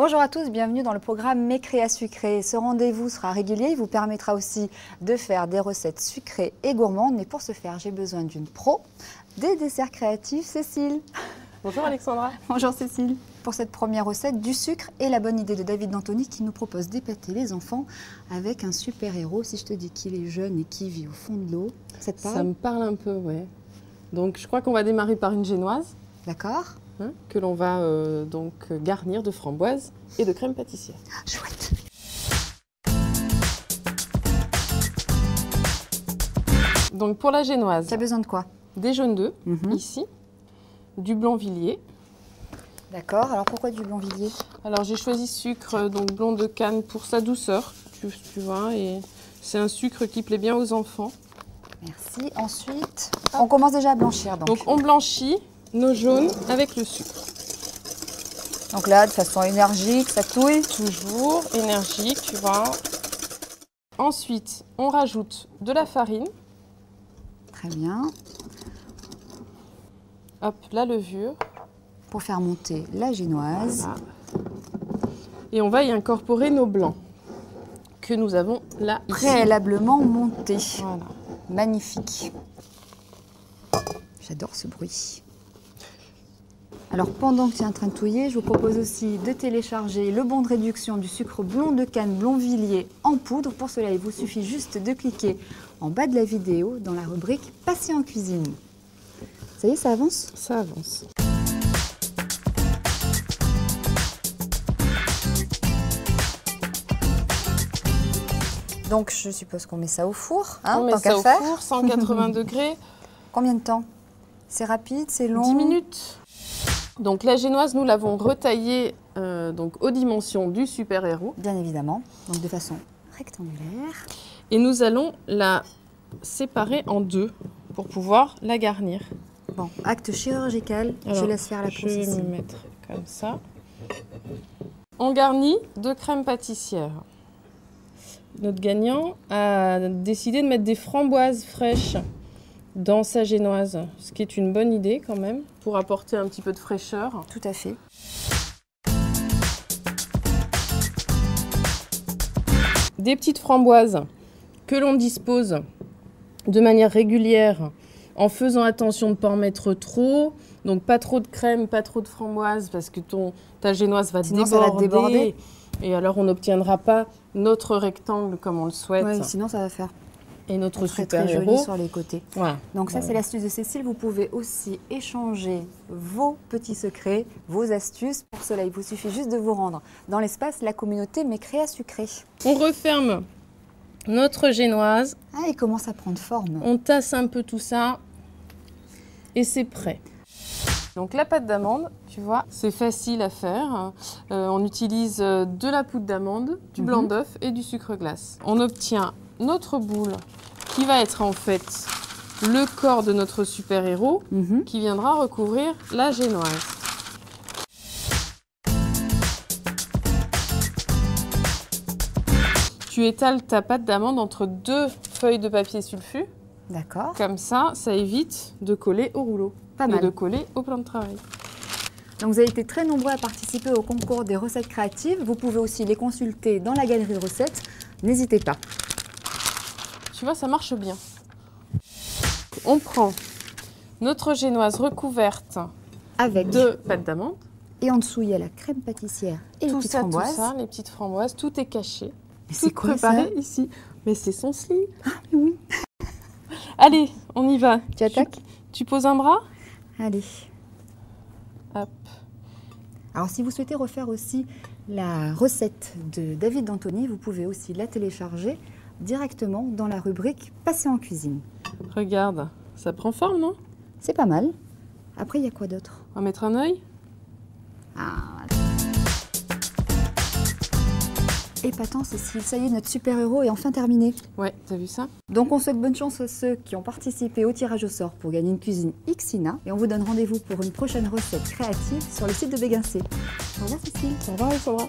Bonjour à tous, bienvenue dans le programme Mes Créas Sucrés. Ce rendez-vous sera régulier, il vous permettra aussi de faire des recettes sucrées et gourmandes. Mais pour ce faire, j'ai besoin d'une pro des desserts créatifs, Cécile. Bonjour Alexandra. Bonjour Cécile. Pour cette première recette, du sucre et la bonne idée de David D'Antoni qui nous propose d'épater les enfants avec un super-héros. Si je te dis qu'il est jeune et qui vit au fond de l'eau, ça te parle? Ça me parle un peu, ouais. Donc je crois qu'on va démarrer par une génoise. D'accord. Que l'on va donc garnir de framboises et de crème pâtissière. Chouette. Donc pour la génoise, Tu as besoin de quoi? des jaunes d'œufs, ici, du Blanvilliers. D'accord, alors pourquoi du Blanvilliers? Alors j'ai choisi sucre, donc blond de canne pour sa douceur, tu vois, et c'est un sucre qui plaît bien aux enfants. Merci. Ensuite, on commence déjà à blanchir. Donc on blanchit nos jaunes avec le sucre. Donc là, de façon énergique, ça touille. Toujours énergique, tu vois. Ensuite, on rajoute de la farine. Très bien. Hop, la levure. Pour faire monter la génoise. Voilà. Et on va y incorporer nos blancs que nous avons là. Préalablement montés. Voilà. Magnifique. J'adore ce bruit. Alors pendant que tu es en train de touiller, je vous propose aussi de télécharger le bon de réduction du sucre blond de canne Blanvilliers en poudre. Pour cela, il vous suffit juste de cliquer en bas de la vidéo dans la rubrique « Passer en cuisine ». Ça y est, ça avance? Ça avance. Donc je suppose qu'on met ça au four, on met ça au four, 180 degrés. Combien de temps? C'est rapide, c'est long? 10 minutes. Donc la génoise, nous l'avons retaillée donc aux dimensions du super-héros. Bien évidemment, donc de façon rectangulaire. Et nous allons la séparer en deux pour pouvoir la garnir. Bon, acte chirurgical, alors, je laisse faire la procédure. Je vais me mettre comme ça. On garnit de crème pâtissière. Notre gagnant a décidé de mettre des framboises fraîches dans sa génoise, ce qui est une bonne idée quand même, pour apporter un petit peu de fraîcheur. Tout à fait. Des petites framboises que l'on dispose de manière régulière en faisant attention de ne pas en mettre trop. Donc pas trop de crème, pas trop de framboises parce que ta génoise va déborder. Et alors on n'obtiendra pas notre rectangle comme on le souhaite. Ouais, sinon ça va faire et notre super-héros joli sur les côtés. Voilà. Donc ça, c'est l'astuce de Cécile. Vous pouvez aussi échanger vos petits secrets, vos astuces. Pour cela, il vous suffit juste de vous rendre dans l'espace La Communauté Mes Créas Sucrés. On referme notre génoise. Ah, il commence à prendre forme. On tasse un peu tout ça et c'est prêt. Donc la pâte d'amande, tu vois, c'est facile à faire. On utilise de la poudre d'amande, du blanc d'œuf et du sucre glace. On obtient notre boule qui va être en fait le corps de notre super-héros qui viendra recouvrir la génoise. Tu étales ta pâte d'amande entre deux feuilles de papier sulfu. D'accord. Comme ça, ça évite de coller au rouleau. Pas mal. Et de coller au plan de travail. Donc vous avez été très nombreux à participer au concours des recettes créatives. Vous pouvez aussi les consulter dans la galerie de recettes. N'hésitez pas. Tu vois, ça marche bien. On prend notre génoise recouverte avec de pâte d'amande. Et en dessous, il y a la crème pâtissière et les petites framboises. Tout ça, les petites framboises, tout est caché. Mais c'est quoi préparé ça ici. Mais c'est son slip. Ah oui. Allez, on y va. Tu attaques? Tu poses un bras? Allez. Hop. Alors si vous souhaitez refaire aussi la recette de David D'Antoni, vous pouvez aussi la télécharger directement dans la rubrique Passer en cuisine. Regarde, ça prend forme, non? C'est pas mal. Après, il y a quoi d'autre? On va mettre un œil. Ah. Épatant, Cécile. Ça y est, notre super-héros est enfin terminé. Ouais, t'as vu ça? Donc on souhaite bonne chance à ceux qui ont participé au tirage au sort pour gagner une cuisine Xina. Et on vous donne rendez-vous pour une prochaine recette créative sur le site de Béguincé. Au revoir Cécile. Au revoir Alexandra.